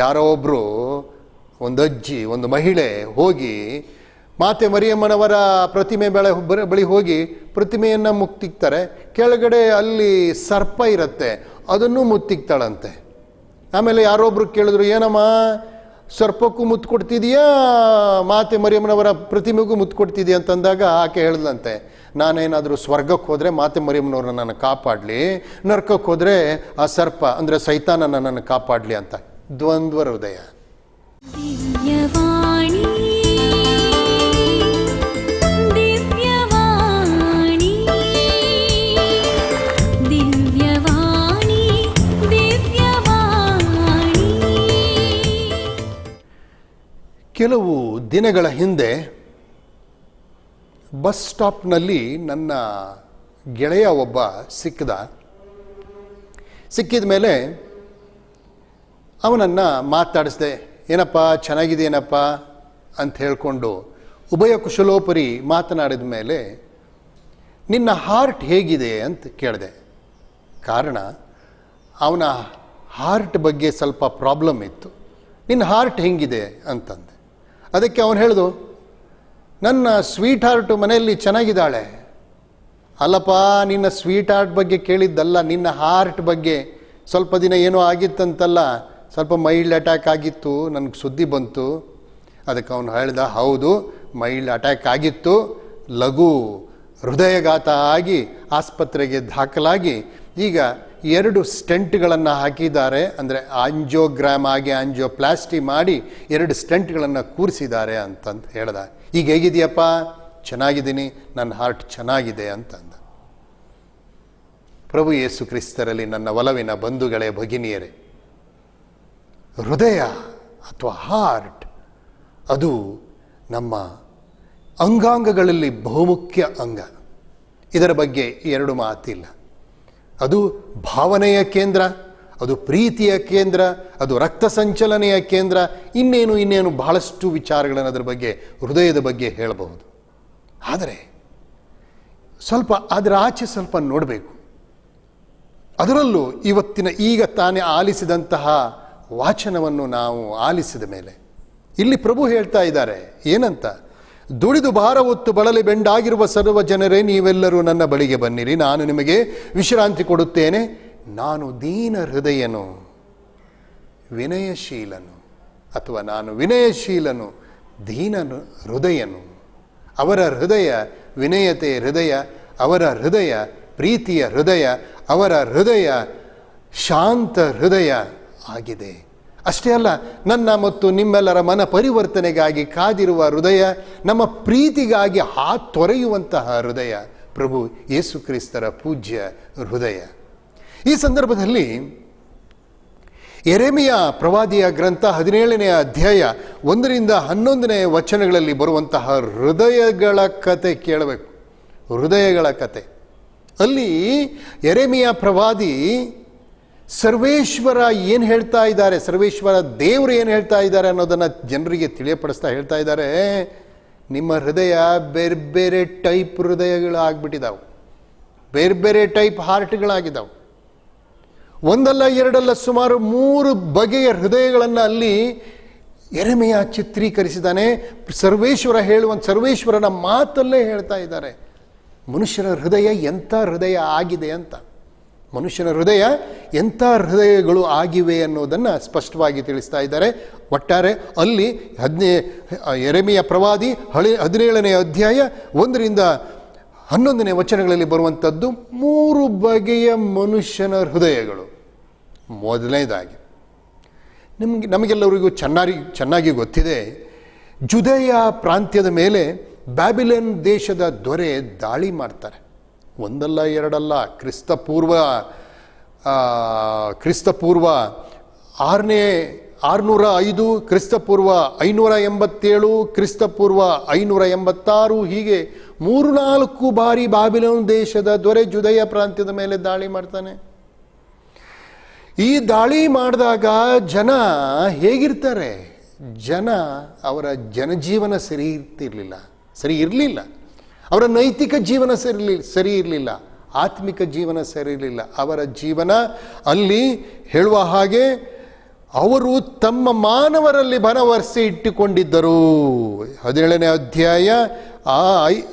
ಯಾರೋ ಒಬ್ಬರು ಒಂದು ಅಜ್ಜಿ, ಒಂದು ಮಹಿಳೆ ಹೋಗಿ ಮಾತೆ ಮರಿಯಮ್ಮನವರ ಪ್ರತಿಮೆ ಬಳಿ ಹೋಗಿ ಪ್ರತಿಮೆಯನ್ನು ಮುತ್ತಿಕ್ತಾರೆ. ಕೆಳಗಡೆ ಅಲ್ಲಿ ಸರ್ಪ ಇರುತ್ತೆ, ಅದನ್ನು ಮುತ್ತಿಕ್ತಾಳಂತೆ. ಆಮೇಲೆ ಯಾರೊಬ್ರು ಕೇಳಿದ್ರು, ಏನಮ್ಮ ಸರ್ಪಕ್ಕೂ ಮುತ್ತು ಕೊಡ್ತಿದೀಯಾ ಮಾತೆ ಮರಿಯಮ್ಮನವರ ಪ್ರತಿಮೆಗೂ ಮುತ್ತು ಕೊಡ್ತಿದೀಯ ಅಂತಂದಾಗ ಆಕೆ ಹೇಳಿದಂತೆ, ನಾನೇನಾದರೂ ಸ್ವರ್ಗಕ್ಕೆ ಹೋದರೆ ಮಾತೆ ಮರಿಯಮ್ಮನವ್ರನ್ನ ನನ್ನ ಕಾಪಾಡಲಿ, ನರ್ಕಕ್ಕೆ ಹೋದರೆ ಆ ಸರ್ಪ ಅಂದರೆ ಸೈತಾನ ನನ್ನನ್ನು ಕಾಪಾಡಲಿ ಅಂತ. ದ್ವಂದ್ವ ಹೃದಯ. ಕೆಲವು ದಿನಗಳ ಹಿಂದೆ ಬಸ್ ಸ್ಟಾಪ್ನಲ್ಲಿ ನನ್ನ ಗೆಳೆಯ ಒಬ್ಬ ಸಿಕ್ಕಿದ ಮೇಲೆ ಅವನನ್ನು ಮಾತಾಡಿಸ್ದೆ. ಏನಪ್ಪ ಚೆನ್ನಾಗಿದೆಯೇನಪ್ಪ ಅಂತ ಹೇಳಿಕೊಂಡು ಉಭಯ ಕುಶಲೋಪರಿ ಮಾತನಾಡಿದ ಮೇಲೆ ನಿನ್ನ ಹಾರ್ಟ್ ಹೇಗಿದೆ ಅಂತ ಕೇಳಿದೆ. ಕಾರಣ ಅವನ ಹಾರ್ಟ್ ಬಗ್ಗೆ ಸ್ವಲ್ಪ ಪ್ರಾಬ್ಲಮ್ ಇತ್ತು. ನಿನ್ನ ಹಾರ್ಟ್ ಹೆಂಗಿದೆ ಅಂತಂದೆ. ಅದಕ್ಕೆ ಅವನು ಹೇಳಿದು, ನನ್ನ ಸ್ವೀಟ್ ಹಾರ್ಟು ಮನೆಯಲ್ಲಿ ಚೆನ್ನಾಗಿದ್ದಾಳೆ. ಅಲ್ಲಪ್ಪ, ನಿನ್ನ ಸ್ವೀಟ್ ಹಾರ್ಟ್ ಬಗ್ಗೆ ಕೇಳಿದ್ದಲ್ಲ, ನಿನ್ನ ಹಾರ್ಟ್ ಬಗ್ಗೆ. ಸ್ವಲ್ಪ ದಿನ ಏನೋ ಆಗಿತ್ತಂತಲ್ಲ, ಸ್ವಲ್ಪ ಮೈಲ್ಡ್ ಅಟ್ಯಾಕ್ ಆಗಿತ್ತು, ನನಗೆ ಸುದ್ದಿ ಬಂತು. ಅದಕ್ಕೆ ಅವನು ಹೇಳ್ದ, ಹೌದು ಮೈಲ್ಡ್ ಅಟ್ಯಾಕ್ ಆಗಿತ್ತು, ಲಘು ಹೃದಯಘಾತ ಆಗಿ ಆಸ್ಪತ್ರೆಗೆ ದಾಖಲಾಗಿ ಈಗ 2 ಸ್ಟೆಂಟ್ಗಳನ್ನು ಹಾಕಿದ್ದಾರೆ. ಅಂದರೆ ಆಂಜಿಯೋಗ್ರಾಮ್ ಆಗಿ ಆಂಜಿಯೋಪ್ಲಾಸ್ಟಿ ಮಾಡಿ 2 ಸ್ಟೆಂಟ್ಗಳನ್ನು ಕೂರಿಸಿದ್ದಾರೆ ಅಂತಂದು ಹೇಳ್ದ. ಈಗ ಹೇಗಿದೆಯಪ್ಪ? ಚೆನ್ನಾಗಿದ್ದೀನಿ, ನನ್ನ ಹಾರ್ಟ್ ಚೆನ್ನಾಗಿದೆ ಅಂತಂದ. ಪ್ರಭು ಯೇಸು ಕ್ರಿಸ್ತರಲ್ಲಿ ನನ್ನ ಒಲವಿನ ಬಂಧುಗಳೇ, ಭಗಿನಿಯರೇ, ಹೃದಯ ಅಥವಾ ಹಾರ್ಟ್ ಅದು ನಮ್ಮ ಅಂಗಾಂಗಗಳಲ್ಲಿ ಬಹುಮುಖ್ಯ ಅಂಗ. ಇದರ ಬಗ್ಗೆ 2 ಮಾತಿಲ್ಲ. ಅದು ಭಾವನೆಯ ಕೇಂದ್ರ, ಅದು ಪ್ರೀತಿಯ ಕೇಂದ್ರ, ಅದು ರಕ್ತ ಸಂಚಲನೆಯ ಕೇಂದ್ರ, ಇನ್ನೇನು ಬಹಳಷ್ಟು ವಿಚಾರಗಳನ್ನು ಅದರ ಬಗ್ಗೆ, ಹೃದಯದ ಬಗ್ಗೆ ಹೇಳಬಹುದು. ಆದರೆ ಸ್ವಲ್ಪ ಅದರ ಆಚೆ ಸ್ವಲ್ಪ ನೋಡಬೇಕು. ಅದರಲ್ಲೂ ಈಗ ತಾನೇ ಆಲಿಸಿದಂತಹ ವಾಚನವನ್ನು ನಾವು ಆಲಿಸಿದ ಮೇಲೆ ಇಲ್ಲಿ ಪ್ರಭು ಹೇಳ್ತಾ ಇದ್ದಾರೆ ಏನಂತ, ದುಡಿದು ಭಾರ ಹೊತ್ತು ಬಳಲಿ ಬೆಂಡಾಗಿರುವ ಸರ್ವ ಜನರೇ, ನೀವೆಲ್ಲರೂ ನನ್ನ ಬಳಿಗೆ ಬನ್ನಿರಿ, ನಾನು ನಿಮಗೆ ವಿಶ್ರಾಂತಿ ಕೊಡುತ್ತೇನೆ. ನಾನು ದೀನ ಹೃದಯನು ವಿನಯಶೀಲನು, ಅಥವಾ ನಾನು ವಿನಯಶೀಲನು ದೀನ ಹೃದಯನು. ಅವರ ಹೃದಯ ವಿನಯತೆ ಹೃದಯ, ಅವರ ಹೃದಯ ಪ್ರೀತಿಯ ಹೃದಯ, ಅವರ ಹೃದಯ ಶಾಂತ ಹೃದಯ ಆಗಿದೆ. ಅಷ್ಟೇ ಅಲ್ಲ, ನನ್ನ ಮತ್ತು ನಿಮ್ಮೆಲ್ಲರ ಮನ ಪರಿವರ್ತನೆಗಾಗಿ ಕಾದಿರುವ ಹೃದಯ, ನಮ್ಮ ಪ್ರೀತಿಗಾಗಿ ತೊರೆಯುವಂತಹ ಹೃದಯ ಪ್ರಭು ಯೇಸು ಕ್ರಿಸ್ತರ ಪೂಜ್ಯ ಹೃದಯ. ಈ ಸಂದರ್ಭದಲ್ಲಿ ಯೆರೆಮೀಯ ಪ್ರವಾದಿಯ ಗ್ರಂಥ 17ನೇ ಅಧ್ಯಾಯ 1ರಿಂದ 11ನೇ ವಚನಗಳಲ್ಲಿ ಬರುವಂತಹ ಹೃದಯಗಳ ಕತೆ ಕೇಳಬೇಕು. ಹೃದಯಗಳ ಕತೆ. ಅಲ್ಲಿ ಯೆರೆಮೀಯ ಪ್ರವಾದಿ ಸರ್ವೇಶ್ವರ ಏನು ಹೇಳ್ತಾ ಇದ್ದಾರೆ, ಸರ್ವೇಶ್ವರ ದೇವರು ಏನು ಹೇಳ್ತಾ ಇದ್ದಾರೆ ಅನ್ನೋದನ್ನು ಜನರಿಗೆ ತಿಳಿಯಪಡಿಸ್ತಾ ಹೇಳ್ತಾ ಇದ್ದಾರೆ, ನಿಮ್ಮ ಹೃದಯ ಬೇರೆ ಬೇರೆ ಟೈಪ್ ಹೃದಯಗಳು ಆಗ್ಬಿಟ್ಟಿದ್ದಾವೆ, ಬೇರೆ ಬೇರೆ ಟೈಪ್ ಹಾರ್ಟ್ಗಳಾಗಿದ್ದಾವೆ. ಒಂದಲ್ಲ ಎರಡಲ್ಲ, ಸುಮಾರು 3 ಬಗೆಯ ಹೃದಯಗಳನ್ನು ಅಲ್ಲಿ ಯೆರೆಮೀಯ ಚಿತ್ರೀಕರಿಸಿದ್ದಾನೆ. ಸರ್ವೇಶ್ವರನ ಮಾತಲ್ಲೇ ಹೇಳ್ತಾ ಇದ್ದಾರೆ ಮನುಷ್ಯನ ಹೃದಯ ಎಂಥ ಹೃದಯ ಆಗಿದೆ ಅಂತ. ಮನುಷ್ಯನ ಹೃದಯ ಎಂಥ ಹೃದಯಗಳು ಆಗಿವೆ ಅನ್ನೋದನ್ನು ಸ್ಪಷ್ಟವಾಗಿ ತಿಳಿಸ್ತಾ ಇದ್ದಾರೆ. ಒಟ್ಟಾರೆ ಅಲ್ಲಿ ಯೆರೆಮೀಯ ಪ್ರವಾದಿ 17ನೇ ಅಧ್ಯಾಯ 1ರಿಂದ 11ನೇ ವಚನಗಳಲ್ಲಿ ಬರುವಂಥದ್ದು 3 ಬಗೆಯ ಮನುಷ್ಯನ ಹೃದಯಗಳು. ಮೊದಲನೇದಾಗಿ ನಮಗೆಲ್ಲರಿಗೂ ಚೆನ್ನಾಗಿ ಗೊತ್ತಿದೆ, ಜುದೇಯ ಪ್ರಾಂತ್ಯದ ಮೇಲೆ ಬ್ಯಾಬಿಲನ್ ದೇಶದ ದೊರೆ ದಾಳಿ ಮಾಡ್ತಾರೆ. ಒಂದಲ್ಲ ಎರಡಲ್ಲ, ಕ್ರಿಸ್ತಪೂರ್ವ 605, ಕ್ರಿಸ್ತಪೂರ್ವ 587, ಕ್ರಿಸ್ತಪೂರ್ವ 586, ಹೀಗೆ 3-4 ಬಾರಿ ಬ್ಯಾಬಿಲೋನ್ ದೇಶದ ದೊರೆ ಜುದೇಯ ಪ್ರಾಂತ್ಯದ ಮೇಲೆ ದಾಳಿ ಮಾಡ್ತಾನೆ. ಈ ದಾಳಿ ಮಾಡಿದಾಗ ಜನ ಹೇಗಿರ್ತಾರೆ? ಅವರ ಜನಜೀವನ ಸರಿ ಇರಲಿಲ್ಲ. ಅವರ ನೈತಿಕ ಜೀವನ ಸರಿ ಇರಲಿಲ್ಲ, ಆತ್ಮಿಕ ಜೀವನ ಸರಿ ಇರಲಿಲ್ಲ. ಅವರ ಜೀವನ ಅಲ್ಲಿ ಹೇಳುವ ಹಾಗೆ ಅವರು ತಮ್ಮ ಮಾನವರಲ್ಲಿ ಭರವಸೆ ಇಟ್ಟುಕೊಂಡಿದ್ದರು. 17ನೇ ಅಧ್ಯಾಯ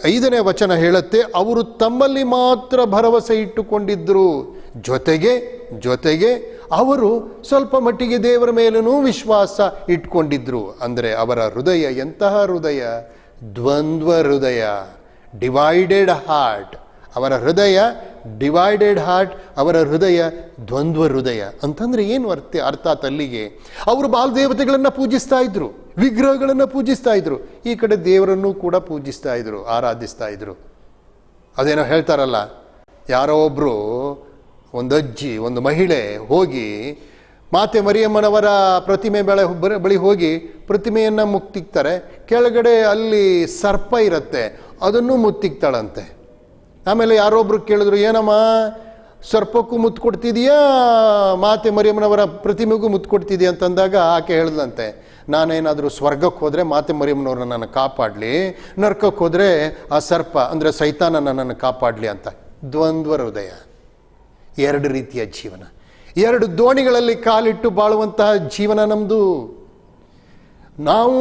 5ನೇ ವಚನ ಹೇಳುತ್ತೆ, ಅವರು ತಮ್ಮಲ್ಲಿ ಮಾತ್ರ ಭರವಸೆ ಇಟ್ಟುಕೊಂಡಿದ್ದರು. ಜೊತೆಗೆ ಅವರು ಸ್ವಲ್ಪ ಮಟ್ಟಿಗೆ ದೇವರ ಮೇಲೂ ವಿಶ್ವಾಸ ಇಟ್ಕೊಂಡಿದ್ರು. ಅಂದರೆ ಅವರ ಹೃದಯ ಎಂತಹ ಹೃದಯ? ದ್ವಂದ್ವ ಹೃದಯ, ಡಿವೈಡೆಡ್ ಹಾರ್ಟ್. ಅವರ ಹೃದಯ ಡಿವೈಡೆಡ್ ಹಾರ್ಟ್, ಅವರ ಹೃದಯ ದ್ವಂದ್ವ ಹೃದಯ. ಅಂತಂದ್ರೆ ಏನು ಅರ್ಥಾತ್ ಅಲ್ಲಿಗೆ ಅವರು ಬಾಲದೇವತೆಗಳನ್ನು ಪೂಜಿಸ್ತಾ ಇದ್ರು, ವಿಗ್ರಹಗಳನ್ನು ಪೂಜಿಸ್ತಾ ಇದ್ರು, ಈ ಕಡೆ ದೇವರನ್ನು ಕೂಡ ಪೂಜಿಸ್ತಾ ಇದ್ರು, ಆರಾಧಿಸ್ತಾ ಇದ್ರು. ಅದೇನೋ ಹೇಳ್ತಾರಲ್ಲ, ಯಾರೋ ಒಬ್ರು ಒಂದು ಅಜ್ಜಿ, ಒಂದು ಮಹಿಳೆ ಹೋಗಿ ಮಾತೆ ಮರಿಯಮ್ಮನವರ ಪ್ರತಿಮೆ ಬಳಿ ಹೋಗಿ ಪ್ರತಿಮೆಯನ್ನು ಮುತ್ತಿಕ್ತಾರೆ. ಕೆಳಗಡೆ ಅಲ್ಲಿ ಸರ್ಪ ಇರುತ್ತೆ, ಅದನ್ನು ಮುತ್ತಿಕ್ತಾಳಂತೆ. ಆಮೇಲೆ ಯಾರೊಬ್ರು ಕೇಳಿದ್ರು, ಏನಮ್ಮ ಸರ್ಪಕ್ಕೂ ಮುತ್ತು ಕೊಡ್ತಿದೀಯಾ, ಮಾತೆ ಮರಿಯಮ್ಮನವರ ಪ್ರತಿಮೆಗೂ ಮುತ್ತು ಕೊಡ್ತಿದೀಯ ಅಂತಂದಾಗ ಆಕೆ ಹೇಳ್ದಂತೆ, ನಾನೇನಾದರೂ ಸ್ವರ್ಗಕ್ಕೆ ಹೋದರೆ ಮಾತೆ ಮರಿಯಮ್ಮನವ್ರನ್ನ ನನ್ನ ಕಾಪಾಡಲಿ, ನರ್ಕಕ್ಕೆ ಹೋದರೆ ಆ ಸರ್ಪ ಅಂದರೆ ಸೈತಾನ ನನ್ನನ್ನು ಕಾಪಾಡಲಿ ಅಂತ. ದ್ವಂದ್ವ ಹೃದಯ, ಎರಡು ರೀತಿಯ ಜೀವನ, ಎರಡು ದೋಣಿಗಳಲ್ಲಿ ಕಾಲಿಟ್ಟು ಬಾಳುವಂತಹ ಜೀವನ ನಮ್ಮದು. ನಾವು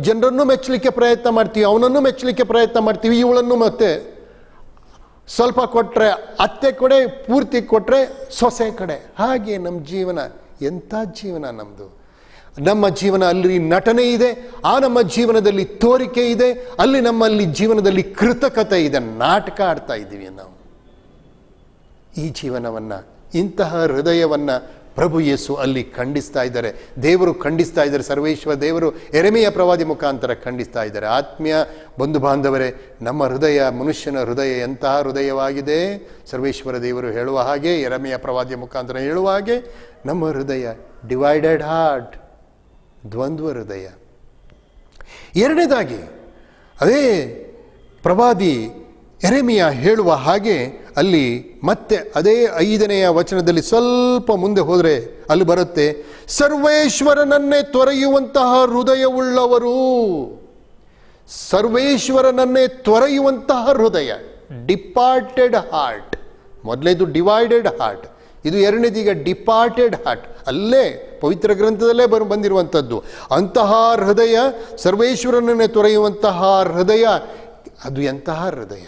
ಜನರನ್ನು ಮೆಚ್ಚಲಿಕ್ಕೆ ಪ್ರಯತ್ನ ಮಾಡ್ತೀವಿ, ಅವನನ್ನು ಮೆಚ್ಚಲಿಕ್ಕೆ ಪ್ರಯತ್ನ ಮಾಡ್ತೀವಿ, ಇವಳನ್ನು ಮತ್ತೆ ಸ್ವಲ್ಪ ಕೊಟ್ಟರೆ ಅತ್ತೆ ಕಡೆ, ಪೂರ್ತಿ ಕೊಟ್ಟರೆ ಸೊಸೆ ಕಡೆ. ಹಾಗೆ ನಮ್ಮ ಜೀವನ. ಎಂಥ ಜೀವನ ನಮ್ಮದು! ನಮ್ಮ ಜೀವನ ಅಲ್ಲಿ ನಟನೆ ಇದೆ, ಆ ನಮ್ಮ ಜೀವನದಲ್ಲಿ ತೋರಿಕೆ ಇದೆ, ಅಲ್ಲಿ ನಮ್ಮಲ್ಲಿ ಜೀವನದಲ್ಲಿ ಕೃತಕತೆ ಇದೆ, ನಾಟಕ ಆಡ್ತಾ ಇದ್ದೀವಿ ನಾವು. ಈ ಜೀವನವನ್ನು, ಇಂತಹ ಹೃದಯವನ್ನು ಪ್ರಭು ಯೇಸು ಅಲ್ಲಿ ಖಂಡಿಸ್ತಾ ಇದ್ದಾರೆ, ದೇವರು ಖಂಡಿಸ್ತಾ ಇದ್ದಾರೆ. ಸರ್ವೇಶ್ವರ ದೇವರು ಯೆರೆಮೀಯ ಪ್ರವಾದಿ ಮುಖಾಂತರ ಖಂಡಿಸ್ತಾ ಇದ್ದಾರೆ. ಆತ್ಮೀಯ ಬಂಧು ಬಾಂಧವರೇ, ನಮ್ಮ ಹೃದಯ, ಮನುಷ್ಯನ ಹೃದಯ ಎಂತಹ ಹೃದಯವಾಗಿದೆ? ಸರ್ವೇಶ್ವರ ದೇವರು ಹೇಳುವ ಹಾಗೆ, ಯೆರೆಮೀಯ ಪ್ರವಾದಿಯ ಮುಖಾಂತರ ಹೇಳುವ ಹಾಗೆ, ನಮ್ಮ ಹೃದಯ ಡಿವೈಡೆಡ್ ಹಾರ್ಟ್, ದ್ವಂದ್ವ ಹೃದಯ. ಎರಡನೇದಾಗಿ ಅದೇ ಪ್ರವಾದಿ ಯೆರೆಮೀಯ ಹೇಳುವ ಹಾಗೆ ಅಲ್ಲಿ ಮತ್ತೆ ಅದೇ 5ನೇ ವಚನದಲ್ಲಿ ಸ್ವಲ್ಪ ಮುಂದೆ ಹೋದರೆ ಅಲ್ಲಿ ಬರುತ್ತೆ, ಸರ್ವೇಶ್ವರನನ್ನೇ ತೊರೆಯುವಂತಹ ಹೃದಯವುಳ್ಳವರು. ಸರ್ವೇಶ್ವರನನ್ನೇ ತೊರೆಯುವಂತಹ ಹೃದಯ, ಡಿಪಾರ್ಟೆಡ್ ಹಾರ್ಟ್. ಮೊದಲೇದು ಡಿವೈಡೆಡ್ ಹಾರ್ಟ್, ಇದು ಎರಡನೇದೀಗ ಡಿಪಾರ್ಟೆಡ್ ಹಾರ್ಟ್. ಅಲ್ಲೇ ಪವಿತ್ರ ಗ್ರಂಥದಲ್ಲೇ ಬಂದಿರುವಂಥದ್ದು. ಅಂತಹ ಹೃದಯ, ಸರ್ವೇಶ್ವರನನ್ನೇ ತೊರೆಯುವಂತಹ ಹೃದಯ, ಅದು ಎಂತಹ ಹೃದಯ!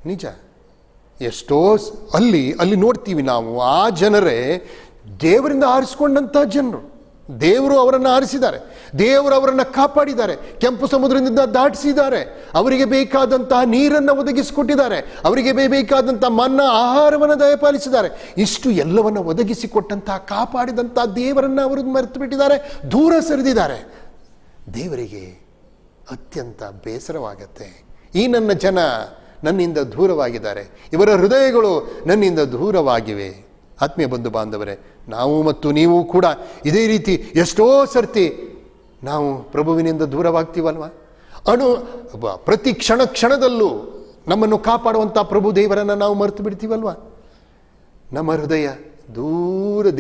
ನಿಜ. ಎಷ್ಟೋ ಅಲ್ಲಿ ನೋಡ್ತೀವಿ ನಾವು, ಆ ಜನರೇ ದೇವರಿಂದ ಆರಿಸಿಕೊಂಡಂಥ ಜನರು. ದೇವರು ಅವರನ್ನು ಆರಿಸಿದ್ದಾರೆ, ದೇವರು ಅವರನ್ನು ಕಾಪಾಡಿದ್ದಾರೆ, ಕೆಂಪು ಸಮುದ್ರದಿಂದ ದಾಟಿಸಿದ್ದಾರೆ, ಅವರಿಗೆ ಬೇಕಾದಂತಹ ನೀರನ್ನು ಒದಗಿಸಿಕೊಟ್ಟಿದ್ದಾರೆ, ಅವರಿಗೆ ಬೇಕಾದಂತಹ ಮನ್ನಾ ಆಹಾರವನ್ನು ದಯಪಾಲಿಸಿದ್ದಾರೆ. ಇಷ್ಟು ಎಲ್ಲವನ್ನು ಒದಗಿಸಿಕೊಟ್ಟಂತಹ, ಕಾಪಾಡಿದಂತಹ ದೇವರನ್ನು ಅವರು ಮರೆತು ಬಿಟ್ಟಿದ್ದಾರೆ, ದೂರ ಸರಿದಿದ್ದಾರೆ. ದೇವರಿಗೆ ಅತ್ಯಂತ ಬೇಸರವಾಗತ್ತೆ. ಈ ನನ್ನ ಜನ ನನ್ನಿಂದ ದೂರವಾಗಿದ್ದಾರೆ, ಇವರ ಹೃದಯಗಳು ನನ್ನಿಂದ ದೂರವಾಗಿವೆ. ಆತ್ಮೀಯ ಬಂಧು ಬಾಂಧವರೇ, ನಾವು ಮತ್ತು ನೀವು ಕೂಡ ಇದೇ ರೀತಿ ಎಷ್ಟೋ ಸರ್ತಿ ನಾವು ಪ್ರಭುವಿನಿಂದ ದೂರವಾಗ್ತೀವಲ್ವ? ಪ್ರತಿ ಕ್ಷಣದಲ್ಲೂ ನಮ್ಮನ್ನು ಕಾಪಾಡುವಂಥ ಪ್ರಭು ದೇವರನ್ನು ನಾವು ಮರೆತು ಬಿಡ್ತೀವಲ್ವ? ನಮ್ಮ ಹೃದಯ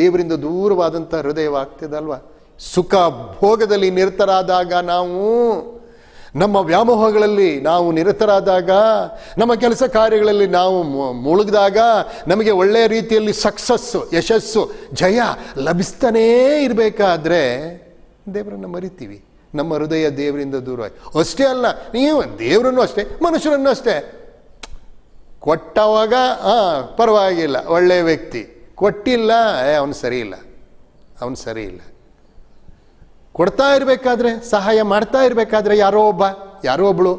ದೇವರಿಂದ ದೂರವಾದಂಥ ಹೃದಯವಾಗ್ತದಲ್ವ? ಸುಖ ಭೋಗದಲ್ಲಿ ನಿರತರಾದಾಗ, ನಾವು ನಮ್ಮ ವ್ಯಾಮೋಹಗಳಲ್ಲಿ ನಾವು ನಿರತರಾದಾಗ, ನಮ್ಮ ಕೆಲಸ ಕಾರ್ಯಗಳಲ್ಲಿ ನಾವು ಮುಳುಗಿದಾಗ, ನಮಗೆ ಒಳ್ಳೆಯ ರೀತಿಯಲ್ಲಿ ಯಶಸ್ಸು, ಜಯ ಲಭಿಸ್ತಾನೇ ಇರಬೇಕಾದ್ರೆ ದೇವರನ್ನು ಮರಿತೀವಿ. ನಮ್ಮ ಹೃದಯ ದೇವರಿಂದ ದೂರ. ಅಷ್ಟೇ ಅಲ್ಲ, ನೀವು ದೇವರನ್ನು ಅಷ್ಟೇ, ಮನುಷ್ಯರನ್ನು ಅಷ್ಟೇ. ಕೊಟ್ಟವಾಗ ಪರವಾಗಿಲ್ಲ, ಒಳ್ಳೆಯ ವ್ಯಕ್ತಿ. ಕೊಟ್ಟಿಲ್ಲ, ಅವನು ಸರಿ ಇಲ್ಲ. ಕೊಡ್ತಾ ಇರಬೇಕಾದ್ರೆ, ಸಹಾಯ ಮಾಡ್ತಾ ಇರಬೇಕಾದ್ರೆ ಯಾರೋ ಒಬ್ಬಳು,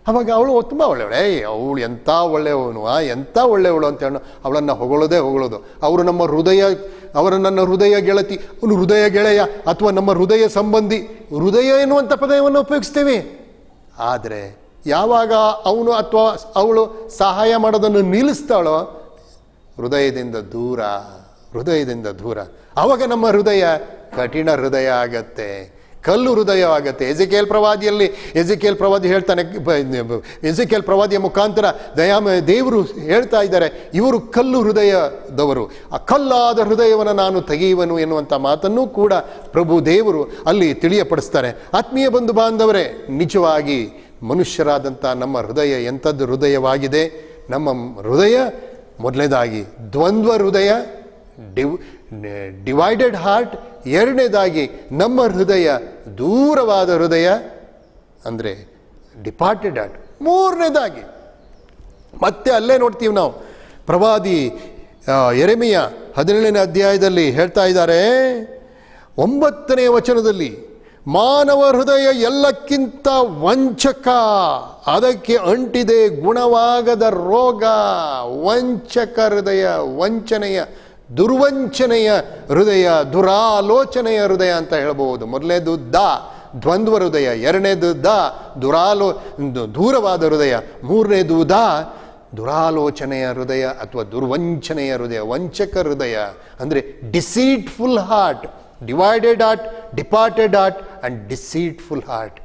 ಅವಾಗ ಅವಳು ತುಂಬ ಒಳ್ಳೆಯವಳೆ, ಅವಳು ಎಂಥ ಒಳ್ಳೆಯವನು, ಎಂಥ ಒಳ್ಳೆಯವಳು ಅಂತ ಹೇಳೋ ಅವಳನ್ನು ಹೊಗಳೋದು. ಅವರು ನನ್ನ ಹೃದಯ ಗೆಳತಿ, ಅವನು ಹೃದಯ ಗೆಳೆಯ, ಅಥವಾ ನಮ್ಮ ಹೃದಯ ಸಂಬಂಧಿ, ಹೃದಯ ಎನ್ನುವಂಥ ಪದವನ್ನು ಉಪಯೋಗಿಸ್ತೇವೆ. ಆದರೆ ಯಾವಾಗ ಅವನು ಅಥವಾ ಅವಳು ಸಹಾಯ ಮಾಡೋದನ್ನು ನಿಲ್ಲಿಸ್ತಾಳೋ, ಹೃದಯದಿಂದ ದೂರ, ಆವಾಗ ನಮ್ಮ ಹೃದಯ ಕಠಿಣ ಹೃದಯ ಆಗತ್ತೆ, ಕಲ್ಲು ಹೃದಯ ಆಗತ್ತೆ. ಎಜೆಕೇಲ್ ಪ್ರವಾದಿ ಹೇಳ್ತಾನೆ, ಎಜೆಕೇಲ್ ಪ್ರವಾದಿಯ ಮುಖಾಂತರ ದೇವರು ಹೇಳ್ತಾ ಇದ್ದಾರೆ, ಇವರು ಕಲ್ಲು ಹೃದಯದವರು, ಆ ಕಲ್ಲಾದ ಹೃದಯವನ್ನು ನಾನು ತೆಗೆಯುವನು ಎನ್ನುವಂಥ ಮಾತನ್ನು ಕೂಡ ಪ್ರಭು ದೇವರು ಅಲ್ಲಿ ತಿಳಿಯಪಡಿಸ್ತಾರೆ. ಆತ್ಮೀಯ ಬಂಧು ಬಾಂಧವರೇ, ನಿಜವಾಗಿ ಮನುಷ್ಯರಾದಂಥ ನಮ್ಮ ಹೃದಯ ಎಂಥದ್ದು ಹೃದಯವಾಗಿದೆ? ನಮ್ಮ ಹೃದಯ ಮೊದಲನೇದಾಗಿ ದ್ವಂದ್ವ ಹೃದಯ, ಡಿವೈಡೆಡ್ ಹಾರ್ಟ್, ಎರಡನೇದಾಗಿ ನಮ್ಮ ಹೃದಯ ದೂರವಾದ ಹೃದಯ ಅಂದರೆ ಡಿಪಾರ್ಟೆಡ್ ಹಾರ್ಟ್, ಮೂರನೇದಾಗಿ ಮತ್ತೆ ಅಲ್ಲೇ ನೋಡ್ತೀವಿ ನಾವು. ಪ್ರವಾದಿ ಯೆರೆಮೀಯ 17ನೇ ಅಧ್ಯಾಯದಲ್ಲಿ ಹೇಳ್ತಾ ಇದ್ದಾರೆ, 9ನೇ ವಚನದಲ್ಲಿ, ಮಾನವ ಹೃದಯ ಎಲ್ಲಕ್ಕಿಂತ ವಂಚಕ, ಅದಕ್ಕೆ ಅಂಟಿದೆ ಗುಣವಾಗದ ರೋಗ. ವಂಚಕ ಹೃದಯ, ವಂಚನೆಯ ದುರ್ವಂಚನೆಯ ಹೃದಯ, ದುರಾಲೋಚನೆಯ ಹೃದಯ ಅಂತ ಹೇಳ್ಬೋದು. ಮೊದಲನೇದು ದ್ವಂದ್ವ ಹೃದಯ, ಎರಡನೇದು ದೂರವಾದ ಹೃದಯ, ಮೂರನೇದು ದುರಾಲೋಚನೆಯ ಹೃದಯ ಅಥವಾ ದುರ್ವಂಚನೆಯ ಹೃದಯ, ವಂಚಕ ಹೃದಯ ಅಂದರೆ deceitful heart. Divided heart, departed heart and deceitful heart,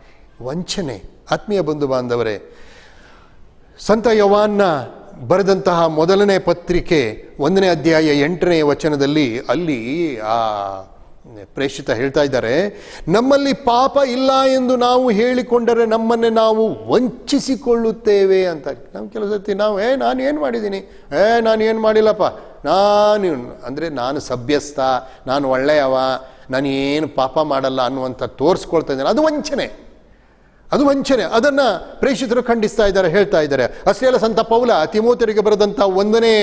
ವಂಚನೆ. ಆತ್ಮೀಯ ಬಂಧು ಬಾಂಧವರೇ, ಸಂತ ಯೋವಾನ್ನ ಬರೆದಂತಹ ಮೊದಲನೇ ಪತ್ರಿಕೆ 1ನೇ ಅಧ್ಯಾಯ 8ನೇ ವಚನದಲ್ಲಿ ಅಲ್ಲಿ ಆ ಪ್ರೇಷಿತ ಹೇಳ್ತಾ ಇದ್ದಾರೆ, ನಮ್ಮಲ್ಲಿ ಪಾಪ ಇಲ್ಲ ಎಂದು ನಾವು ಹೇಳಿಕೊಂಡರೆ ನಮ್ಮನ್ನೇ ನಾವು ವಂಚಿಸಿಕೊಳ್ಳುತ್ತೇವೆ ಅಂತ. ನಾವು ಕೆಲವು ಸರ್ತಿ ನಾನು ಏನು ಮಾಡಿದ್ದೀನಿ, ನಾನು ಏನು ಮಾಡಿಲ್ಲಪ್ಪ, ನಾನು ಸಭ್ಯಸ್ಥ, ನಾನು ಒಳ್ಳೆಯವ, ನಾನು ಏನು ಪಾಪ ಮಾಡಲ್ಲ ಅನ್ನುವಂಥ ತೋರಿಸ್ಕೊಳ್ತಾ ಇದ್ದೇನೆ. ಅದು ವಂಚನೆ. ಅದನ್ನು ಪ್ರೇಷಿತರು ಖಂಡಿಸ್ತಾ ಇದ್ದಾರೆ, ಹೇಳ್ತಾ ಇದ್ದಾರೆ. ಅಷ್ಟೇ ಅಲ್ಲ, ಸಂತ ಪೌಲ ತಿಮೋಥೆಯರಿಗೆ ಬರೆದಂಥ 1ನೇ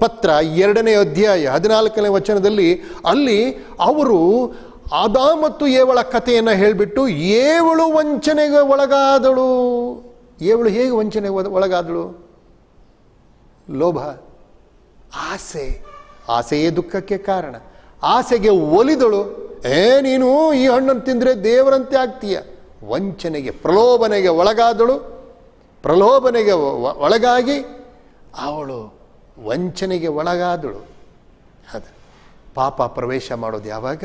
ಪತ್ರ 2ನೇ ಅಧ್ಯಾಯ 14ನೇ ವಚನದಲ್ಲಿ ಅಲ್ಲಿ ಅವರು ಆದಾಮ ಮತ್ತು ಏವಳ ಕಥೆಯನ್ನು ಹೇಳಿಬಿಟ್ಟು, ಏವಳು ವಂಚನೆಗೆ ಒಳಗಾದಳು. ಏವಳು ಹೇಗೆ ವಂಚನೆಗೆ ಒಳಗಾದಳು? ಲೋಭ, ಆಸೆಯೇ ದುಃಖಕ್ಕೆ ಕಾರಣ. ಆಸೆಗೆ ಒಲಿದಳು. ನೀನು ಈ ಹಣ್ಣನ್ನು ತಿಂದರೆ ದೇವರಂತೆ ಆಗ್ತೀಯ. ವಂಚನೆಗೆ, ಪ್ರಲೋಭನೆಗೆ ಒಳಗಾದಳು. ಪ್ರಲೋಭನೆಗೆ ಒಳಗಾಗಿ ಅವಳು ವಂಚನೆಗೆ ಒಳಗಾದಳು. ಅದು ಪಾಪ ಪ್ರವೇಶ ಮಾಡೋದು ಯಾವಾಗ?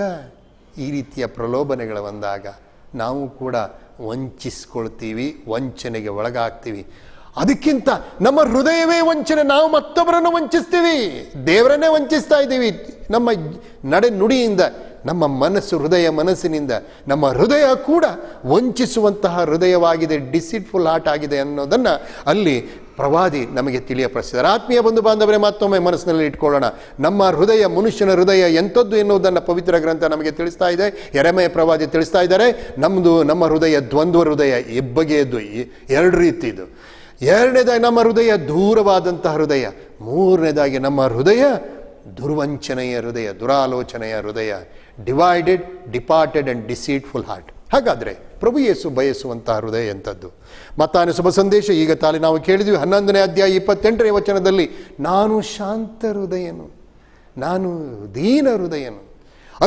ಈ ರೀತಿಯ ಪ್ರಲೋಭನೆಗಳು ಬಂದಾಗ ನಾವು ಕೂಡ ವಂಚಿಸ್ಕೊಳ್ತೀವಿ, ವಂಚನೆಗೆ ಒಳಗಾಗ್ತೀವಿ. ಅದಕ್ಕಿಂತ ನಮ್ಮ ಹೃದಯವೇ ವಂಚನೆ. ನಾವು ಮತ್ತೊಬ್ಬರನ್ನು ವಂಚಿಸ್ತೀವಿ, ದೇವರನ್ನೇ ವಂಚಿಸ್ತಾ ಇದ್ದೀವಿ. ನಮ್ಮ ನಡೆ ನುಡಿಯಿಂದ, ನಮ್ಮ ಮನಸ್ಸಿನಿಂದ ನಮ್ಮ ಹೃದಯ ಕೂಡ ವಂಚಿಸುವಂತಹ ಹೃದಯವಾಗಿದೆ, ಡಿಸೀಟ್ಫುಲ್ ಹಾರ್ಟ್ ಆಗಿದೆ ಅನ್ನೋದನ್ನು ಅಲ್ಲಿ ಪ್ರವಾದಿ ನಮಗೆ ತಿಳಿಯಪಡಿಸಿದ್ದಾರೆ. ಆತ್ಮೀಯ ಬಂಧು ಬಾಂಧವರೇ, ಮತ್ತೊಮ್ಮೆ ಮನಸ್ಸಿನಲ್ಲಿ ಇಟ್ಕೊಳ್ಳೋಣ. ನಮ್ಮ ಹೃದಯ, ಮನುಷ್ಯನ ಹೃದಯ ಎಂಥದ್ದು ಎನ್ನುವುದನ್ನು ಪವಿತ್ರ ಗ್ರಂಥ ನಮಗೆ ತಿಳಿಸ್ತಾ ಇದೆ. ಯೆರೆಮೀಯ ಪ್ರವಾದಿ ತಿಳಿಸ್ತಾ ಇದ್ದಾರೆ, ನಮ್ಮ ಹೃದಯ ದ್ವಂದ್ವ ಹೃದಯ, ಇಬ್ಬಗೆಯದ್ದು, ಎರಡು ರೀತಿದು. ಎರಡನೇದಾಗಿ ನಮ್ಮ ಹೃದಯ ದೂರವಾದಂಥ ಹೃದಯ. ಮೂರನೇದಾಗಿ ನಮ್ಮ ಹೃದಯ ದುರ್ವಂಚನೆಯ ಹೃದಯ, ದುರಾಲೋಚನೆಯ ಹೃದಯ, divided, departed and deceitful heart. ಹಾಗಾದರೆ ಪ್ರಭು ಯೇಸು ಬಯಸುವಂತಹ ಹೃದಯ ಎಂಥದ್ದು? ಮತ್ತಾಯನ ಶುಭ ಸಂದೇಶ ಈಗ ತಾಲಿ ನಾವು ಕೇಳಿದ್ವಿ 11ನೇ ಅಧ್ಯಾಯ 28ನೇ ವಚನದಲ್ಲಿ, ನಾನು ಶಾಂತ ಹೃದಯನು, ನಾನು ದೀನ ಹೃದಯನು.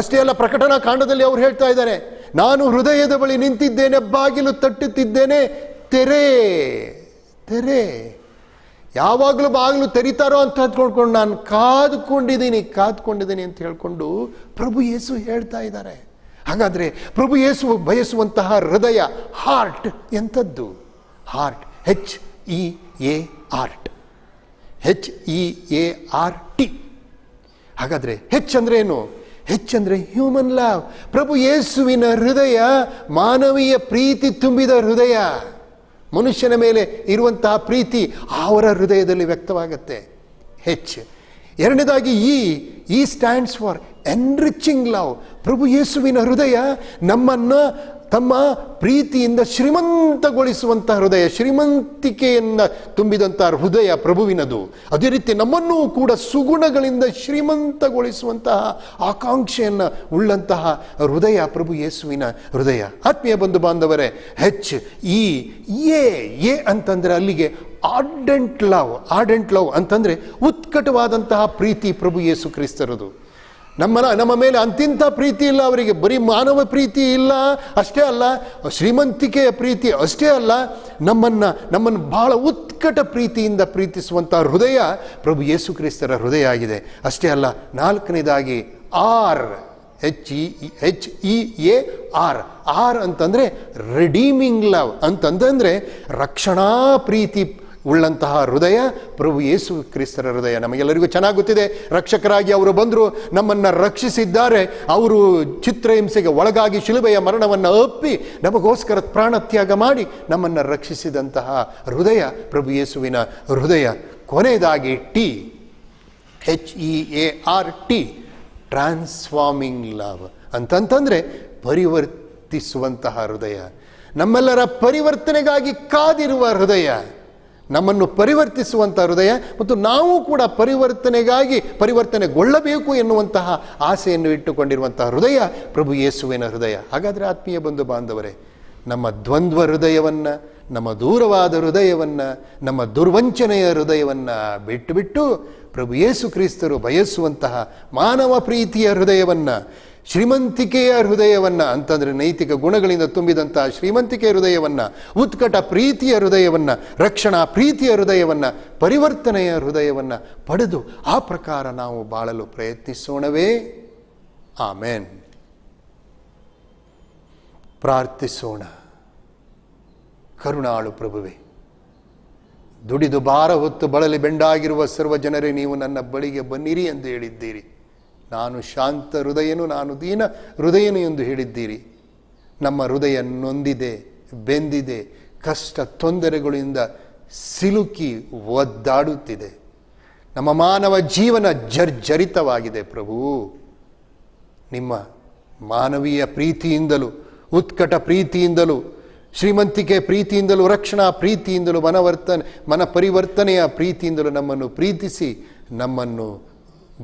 ಅಷ್ಟೇ ಅಲ್ಲ, ಪ್ರಕಟಣಾ ಕಾಂಡದಲ್ಲಿ ಅವರು ಹೇಳ್ತಾ ಇದ್ದಾರೆ, ನಾನು ಹೃದಯದ ಬಳಿ ನಿಂತಿದ್ದೇನೆ, ಬಾಗಿಲು ತಟ್ಟುತ್ತಿದ್ದೇನೆ, ತೆರೆ. ಯಾವಾಗಲೂ ಬಾಗಿಲು ತೆರೀತಾರೋ ಅಂತ ಅಂದ್ಕೊಂಡು ನಾನು ಕಾದ್ಕೊಂಡಿದ್ದೀನಿ ಅಂತ ಹೇಳ್ಕೊಂಡು ಪ್ರಭು ಯೇಸು ಹೇಳ್ತಾ ಇದ್ದಾರೆ. ಹಾಗಾದರೆ ಪ್ರಭು ಯೇಸು ಬಯಸುವಂತಹ ಹೃದಯ, ಹಾರ್ಟ್ ಎಂಥದ್ದು? Heart, HEART. ಹಾಗಾದರೆ ಅಂದರೆ ಏನು? ಅಂದರೆ ಹ್ಯೂಮನ್ ಲವ್. ಪ್ರಭು ಯೇಸುವಿನ ಹೃದಯ ಮಾನವೀಯ ಪ್ರೀತಿ ತುಂಬಿದ ಹೃದಯ. ಮನುಷ್ಯನ ಮೇಲೆ ಇರುವಂತಹ ಪ್ರೀತಿ ಅವರ ಹೃದಯದಲ್ಲಿ ವ್ಯಕ್ತವಾಗುತ್ತೆ. ಎರಡನೇದಾಗಿ E stands for enriching love. ಪ್ರಭು ಯೇಸುವಿನ ಹೃದಯ ನಮ್ಮನ್ನು ತಮ್ಮ ಪ್ರೀತಿಯಿಂದ ಶ್ರೀಮಂತಗೊಳಿಸುವಂಥ ಹೃದಯ, ಶ್ರೀಮಂತಿಕೆಯನ್ನು ತುಂಬಿದಂಥ ಹೃದಯ ಪ್ರಭುವಿನದು. ಅದೇ ರೀತಿ ನಮ್ಮನ್ನೂ ಕೂಡ ಸುಗುಣಗಳಿಂದ ಶ್ರೀಮಂತಗೊಳಿಸುವಂತಹ ಆಕಾಂಕ್ಷೆಯನ್ನು ಉಳ್ಳಂತಹ ಹೃದಯ ಪ್ರಭು ಯೇಸುವಿನ ಹೃದಯ. ಆತ್ಮೀಯ ಬಂಧು ಬಾಂಧವರೇ, HEA ಅಂತಂದರೆ ಅಲ್ಲಿಗೆ ಆರ್ಡೆಂಟ್ ಲವ್ ಅಂತಂದರೆ ಉತ್ಕಟವಾದಂತಹ ಪ್ರೀತಿ ಪ್ರಭು ಯೇಸು ಕ್ರಿಸ್ತರದು. ನಮ್ಮ ಮೇಲೆ ಅಂತಿಂಥ ಪ್ರೀತಿ ಇಲ್ಲ ಅವರಿಗೆ. ಬರೀ ಮಾನವ ಪ್ರೀತಿ ಇಲ್ಲ ಅಷ್ಟೇ ಅಲ್ಲ, ಶ್ರೀಮಂತಿಕೆಯ ಪ್ರೀತಿ ಅಷ್ಟೇ ಅಲ್ಲ, ನಮ್ಮನ್ನು ಬಹಳ ಉತ್ಕಟ ಪ್ರೀತಿಯಿಂದ ಪ್ರೀತಿಸುವಂಥ ಹೃದಯ ಪ್ರಭು ಯೇಸು ಕ್ರಿಸ್ತರ ಹೃದಯ ಆಗಿದೆ. ಅಷ್ಟೇ ಅಲ್ಲ, ನಾಲ್ಕನೇದಾಗಿ HEAR ಅಂತಂದರೆ ರಿಡೀಮಿಂಗ್ ಲವ್ ಅಂತಂದರೆ ರಕ್ಷಣಾ ಪ್ರೀತಿ ಉಳ್ಳಂತಹ ಹೃದಯ ಪ್ರಭು ಯೇಸು ಕ್ರಿಸ್ತರ ಹೃದಯ. ನಮಗೆಲ್ಲರಿಗೂ ಚೆನ್ನಾಗಿ ಗೊತ್ತಿದೆ, ರಕ್ಷಕರಾಗಿ ಅವರು ಬಂದರು, ನಮ್ಮನ್ನು ರಕ್ಷಿಸಿದ್ದಾರೆ. ಅವರು ಚಿತ್ರಹಿಂಸೆಗೆ ಒಳಗಾಗಿ ಶಿಲುಬೆಯ ಮರಣವನ್ನು ಅಪ್ಪಿ ನಮಗೋಸ್ಕರ ಪ್ರಾಣತ್ಯಾಗ ಮಾಡಿ ನಮ್ಮನ್ನು ರಕ್ಷಿಸಿದಂತಹ ಹೃದಯ ಪ್ರಭು ಯೇಸುವಿನ ಹೃದಯ. ಕೊನೆಯದಾಗಿ HEART, ಟ್ರಾನ್ಸ್ಫಾರ್ಮಿಂಗ್ ಲವ್ ಅಂತಂತಂದರೆ ಪರಿವರ್ತಿಸುವಂತಹ ಹೃದಯ, ನಮ್ಮೆಲ್ಲರ ಪರಿವರ್ತನೆಗಾಗಿ ಕಾದಿರುವ ಹೃದಯ, ನಮ್ಮನ್ನು ಪರಿವರ್ತಿಸುವಂಥ ಹೃದಯ, ಮತ್ತು ನಾವು ಕೂಡ ಪರಿವರ್ತನೆಗೊಳ್ಳಬೇಕು ಎನ್ನುವಂತಹ ಆಸೆಯನ್ನು ಇಟ್ಟುಕೊಂಡಿರುವಂತಹ ಹೃದಯ ಪ್ರಭು ಯೇಸುವಿನ ಹೃದಯ. ಹಾಗಾದರೆ ಆತ್ಮೀಯ ಬಂಧು ಬಾಂಧವರೇ, ನಮ್ಮ ದ್ವಂದ್ವ ಹೃದಯವನ್ನು, ನಮ್ಮ ದೂರವಾದ ಹೃದಯವನ್ನು, ನಮ್ಮ ದುರ್ವಂಚನೆಯ ಹೃದಯವನ್ನು ಬಿಟ್ಟು ಪ್ರಭು ಯೇಸು ಕ್ರಿಸ್ತರು ಬಯಸುವಂತಹ ಮಾನವ ಪ್ರೀತಿಯ ಹೃದಯವನ್ನು, ಶ್ರೀಮಂತಿಕೆಯ ಹೃದಯವನ್ನು, ಅಂತಂದರೆ ನೈತಿಕ ಗುಣಗಳಿಂದ ತುಂಬಿದಂತಹ ಶ್ರೀಮಂತಿಕೆಯ ಹೃದಯವನ್ನು, ಉತ್ಕಟ ಪ್ರೀತಿಯ ಹೃದಯವನ್ನು, ರಕ್ಷಣಾ ಪ್ರೀತಿಯ ಹೃದಯವನ್ನು, ಪರಿವರ್ತನೆಯ ಹೃದಯವನ್ನು ಪಡೆದು ಆ ಪ್ರಕಾರ ನಾವು ಬಾಳಲು ಪ್ರಯತ್ನಿಸೋಣವೇ? ಆಮೇನ್. ಪ್ರಾರ್ಥಿಸೋಣ. ಕರುಣಾಳು ಪ್ರಭುವೆ, ದುಡಿದು ಭಾರ ಹೊತ್ತು ಬಳಲಿ ಬೆಂಡಾಗಿರುವ ಸರ್ವ ಜನರೇ, ನೀವು ನನ್ನ ಬಳಿಗೆ ಬನ್ನಿರಿ ಎಂದು ಹೇಳಿದ್ದೀರಿ. ನಾನು ಶಾಂತ ಹೃದಯನು, ನಾನು ದೀನ ಹೃದಯನು ಎಂದು ಹೇಳಿದ್ದೀರಿ. ನಮ್ಮ ಹೃದಯ ನೊಂದಿದೆ, ಬೆಂದಿದೆ, ಕಷ್ಟ ತೊಂದರೆಗಳಿಂದ ಸಿಲುಕಿ ಒದ್ದಾಡುತ್ತಿದೆ. ನಮ್ಮ ಮಾನವ ಜೀವನ ಜರ್ಜರಿತವಾಗಿದೆ ಪ್ರಭು. ನಿಮ್ಮ ಮಾನವೀಯ ಪ್ರೀತಿಯಿಂದಲೂ, ಉತ್ಕಟ ಪ್ರೀತಿಯಿಂದಲೂ, ಶ್ರೀಮಂತಿಕೆ ಪ್ರೀತಿಯಿಂದಲೂ, ರಕ್ಷಣಾ ಪ್ರೀತಿಯಿಂದಲೂ, ಮನ ಪರಿವರ್ತನೆಯ ಪ್ರೀತಿಯಿಂದಲೂ ನಮ್ಮನ್ನು ಪ್ರೀತಿಸಿ ನಮ್ಮನ್ನು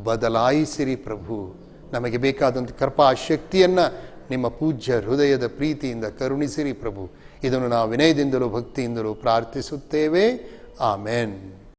ಬದಲಾಯಿಸಿರಿ ಪ್ರಭು. ನಮಗೆ ಬೇಕಾದಂಥ ಕೃಪಾ ಶಕ್ತಿಯನ್ನು ನಿಮ್ಮ ಪೂಜ್ಯ ಹೃದಯದ ಪ್ರೀತಿಯಿಂದ ಕರುಣಿಸಿರಿ ಪ್ರಭು. ಇದನ್ನು ನಾವು ವಿನಯದಿಂದಲೂ ಭಕ್ತಿಯಿಂದಲೂ ಪ್ರಾರ್ಥಿಸುತ್ತೇವೆ. ಆಮೇನ್.